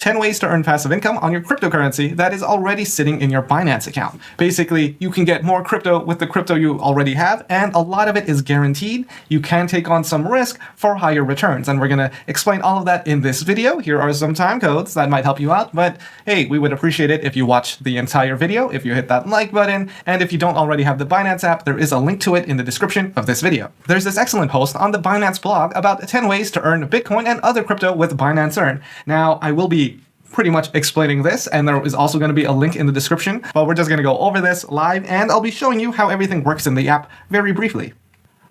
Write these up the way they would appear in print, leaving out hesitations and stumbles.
10 ways to earn passive income on your cryptocurrency that is already sitting in your Binance account. Basically, you can get more crypto with the crypto you already have, and a lot of it is guaranteed. You can take on some risk for higher returns, and we're going to explain all of that in this video. Here are some time codes that might help you out, but hey, we would appreciate it if you watch the entire video, if you hit that like button, and if you don't already have the Binance app, there is a link to it in the description of this video. There's this excellent post on the Binance blog about 10 ways to earn Bitcoin and other crypto with Binance Earn. Now, I will be pretty much explaining this, and there is also going to be a link in the description, but we're just going to go over this live, and I'll be showing you how everything works in the app very briefly.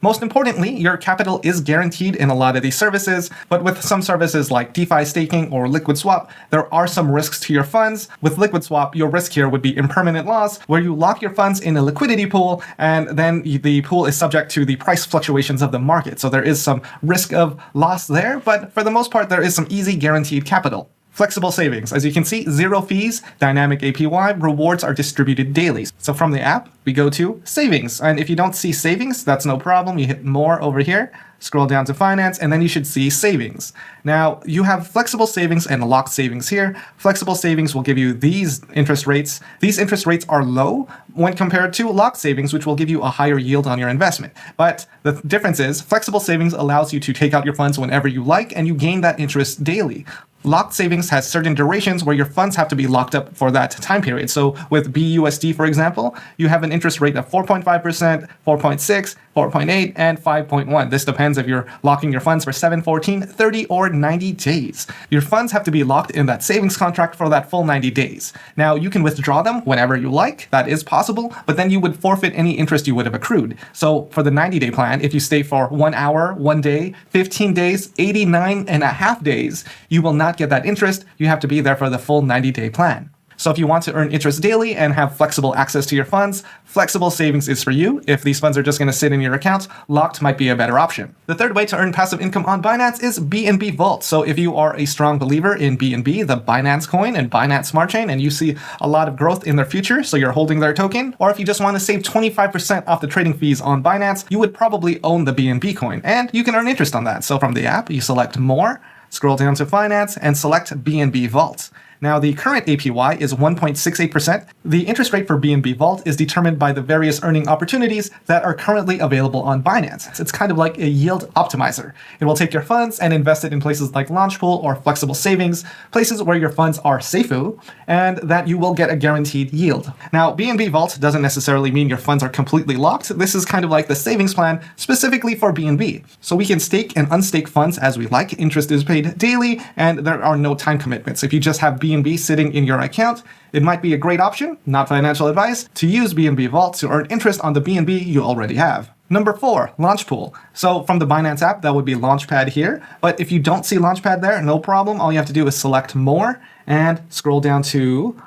Most importantly, your capital is guaranteed in a lot of these services, but with some services like DeFi staking or Liquid Swap, there are some risks to your funds. With Liquid Swap, your risk here would be impermanent loss, where you lock your funds in a liquidity pool, and then the pool is subject to the price fluctuations of the market. So there is some risk of loss there, but for the most part, there is some easy guaranteed capital. Flexible savings. As you can see, 0 fees, dynamic APY, rewards are distributed daily. So from the app, we go to savings. And if you don't see savings, that's no problem. You hit more over here, scroll down to finance, and then you should see savings. Now, you have flexible savings and locked savings here. Flexible savings will give you these interest rates. These interest rates are low when compared to locked savings, which will give you a higher yield on your investment. But the difference is flexible savings allows you to take out your funds whenever you like, and you gain that interest daily. Locked savings has certain durations where your funds have to be locked up for that time period. So with BUSD, for example, you have an interest rate of 4.5%, 4.6, 4.8, and 5.1. This depends if you're locking your funds for 7, 14, 30, or 90 days. Your funds have to be locked in that savings contract for that full 90 days. Now, you can withdraw them whenever you like. That is possible, but then you would forfeit any interest you would have accrued. So for the 90-day plan, if you stay for 1 hour, 1 day, 15 days, 89.5 days, you will not get that interest. You have to be there for the full 90-day plan. So if you want to earn interest daily and have flexible access to your funds, flexible savings is for you. If these funds are just going to sit in your account, locked might be a better option. The third way to earn passive income on Binance is BNB Vault. So if you are a strong believer in BNB, the Binance coin and Binance Smart Chain, and you see a lot of growth in their future, so you're holding their token, or if you just want to save 25% off the trading fees on Binance, you would probably own the BNB coin, and you can earn interest on that. So from the app, you select more, scroll down to finance, and select BNB Vault. Now, the current APY is 1.68%. The interest rate for BNB Vault is determined by the various earning opportunities that are currently available on Binance. It's kind of like a yield optimizer. It will take your funds and invest it in places like Launchpool or flexible savings, places where your funds are safe and that you will get a guaranteed yield. Now, BNB Vault doesn't necessarily mean your funds are completely locked. This is kind of like the savings plan specifically for BNB. So we can stake and unstake funds as we like. Interest is paid daily, and there are no time commitments. If you just have BNB sitting in your account, it might be a great option, not financial advice, to use BNB Vault to earn interest on the BNB you already have. Number 4, Launchpool. So from the Binance app, that would be Launchpad here. But if you don't see Launchpad there, no problem. All you have to do is select more and scroll down to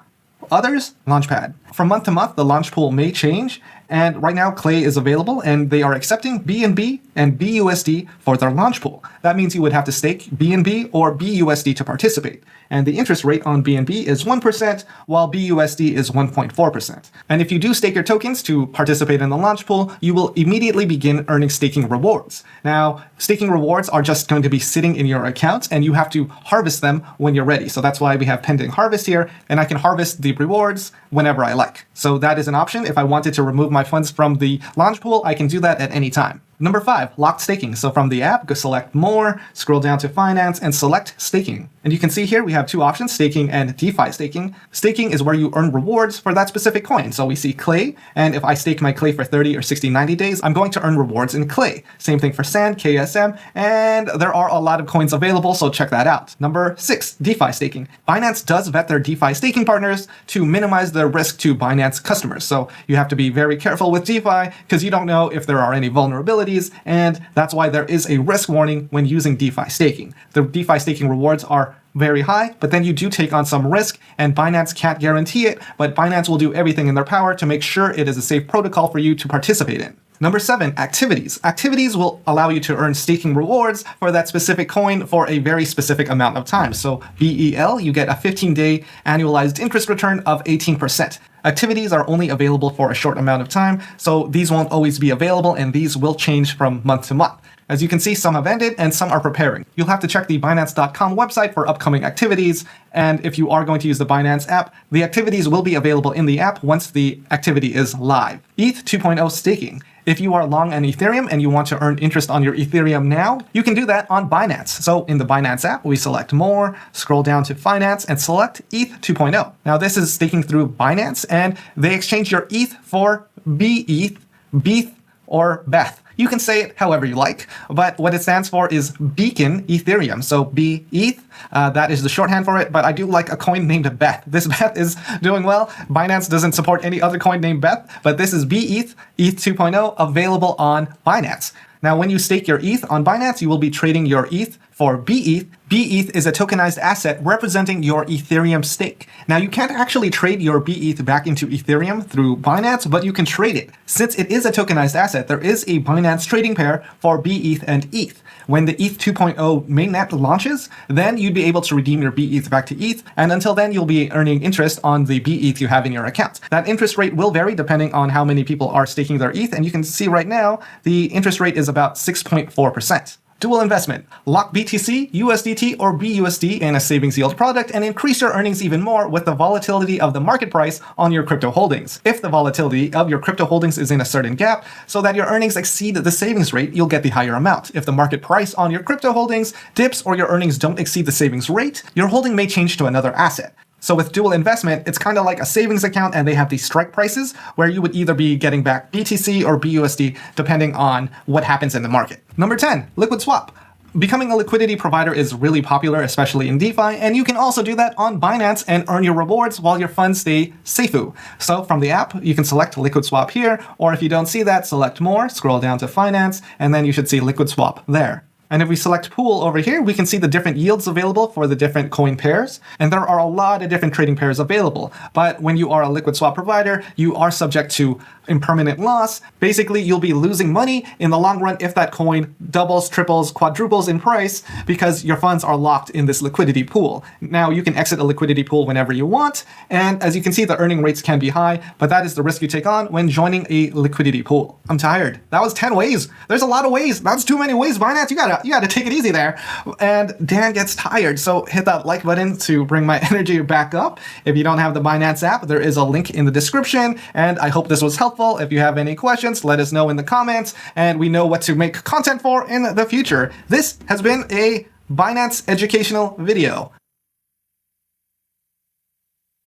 Others, Launchpad. From month to month, the Launchpool may change, and right now Clay is available, and they are accepting BNB and BUSD for their Launchpool. That means you would have to stake BNB or BUSD to participate. And the interest rate on BNB is 1%, while BUSD is 1.4%. And if you do stake your tokens to participate in the Launchpool, you will immediately begin earning staking rewards. Now, staking rewards are just going to be sitting in your account, and you have to harvest them when you're ready. So that's why we have pending harvest here, and I can harvest the rewards whenever I like. So that is an option. If I wanted to remove my funds from the Launchpool, I can do that at any time. Number 5, locked staking. So from the app, go select more, scroll down to finance, and select staking. And you can see here we have 2 options, staking and DeFi staking. Staking is where you earn rewards for that specific coin. So we see Clay, and if I stake my Clay for 30 or 60, 90 days, I'm going to earn rewards in Clay. Same thing for Sand, KSM, and there are a lot of coins available, so check that out. Number 6, DeFi staking. Binance does vet their DeFi staking partners to minimize the risk to Binance customers. So you have to be very careful with DeFi because you don't know if there are any vulnerabilities, and that's why there is a risk warning when using DeFi staking. The DeFi staking rewards are very high, but then you do take on some risk, and Binance can't guarantee it, but Binance will do everything in their power to make sure it is a safe protocol for you to participate in. Number 7, activities. Activities will allow you to earn staking rewards for that specific coin for a very specific amount of time. So BEL, you get a 15-day annualized interest return of 18%. Activities are only available for a short amount of time, so these won't always be available, and these will change from month to month. As you can see, some have ended and some are preparing. You'll have to check the Binance.com website for upcoming activities. And if you are going to use the Binance app, the activities will be available in the app once the activity is live. ETH 2.0 staking. If you are long on Ethereum and you want to earn interest on your Ethereum now, you can do that on Binance. So in the Binance app, we select More, scroll down to Finance, and select ETH 2.0. Now this is staking through Binance, and they exchange your ETH for BETH, BETH, or BETH. You can say it however you like, but what it stands for is Beacon Ethereum. So BETH, that is the shorthand for it, but I do like a coin named Beth. This Beth is doing well. Binance doesn't support any other coin named Beth, but this is BETH, ETH 2.0, available on Binance. Now, when you stake your ETH on Binance, you will be trading your ETH for BETH. BETH is a tokenized asset representing your Ethereum stake. Now, you can't actually trade your BETH back into Ethereum through Binance, but you can trade it. Since it is a tokenized asset, there is a Binance trading pair for BETH and ETH. When the ETH 2.0 mainnet launches, then you'd be able to redeem your BETH back to ETH, and until then, you'll be earning interest on the BETH you have in your account. That interest rate will vary depending on how many people are staking their ETH, and you can see right now, the interest rate is about 6.4%. Dual investment. Lock BTC, USDT, or BUSD in a savings yield product and increase your earnings even more with the volatility of the market price on your crypto holdings. If the volatility of your crypto holdings is in a certain gap so that your earnings exceed the savings rate, you'll get the higher amount. If the market price on your crypto holdings dips or your earnings don't exceed the savings rate, your holding may change to another asset. So with dual investment, it's kind of like a savings account, and they have these strike prices where you would either be getting back BTC or BUSD depending on what happens in the market. Number 10, liquid swap. Becoming a liquidity provider is really popular, especially in DeFi, and you can also do that on Binance and earn your rewards while your funds stay safeu. So from the app, you can select liquid swap here, or if you don't see that, select More, scroll down to Finance, and then you should see liquid swap there. And if we select pool over here, we can see the different yields available for the different coin pairs. And there are a lot of different trading pairs available. But when you are a liquid swap provider, you are subject to impermanent loss. Basically, you'll be losing money in the long run if that coin doubles, triples, quadruples in price because your funds are locked in this liquidity pool. Now, you can exit a liquidity pool whenever you want. And as you can see, the earning rates can be high, but that is the risk you take on when joining a liquidity pool. I'm tired. That was 10 ways. There's a lot of ways. That's too many ways, Binance. You gotta take it easy there. And Dan gets tired, so hit that like button to bring my energy back up. If you don't have the Binance app, there is a link in the description, and I hope this was helpful. If you have any questions, let us know in the comments, and we know what to make content for in the future. This has been a Binance educational video.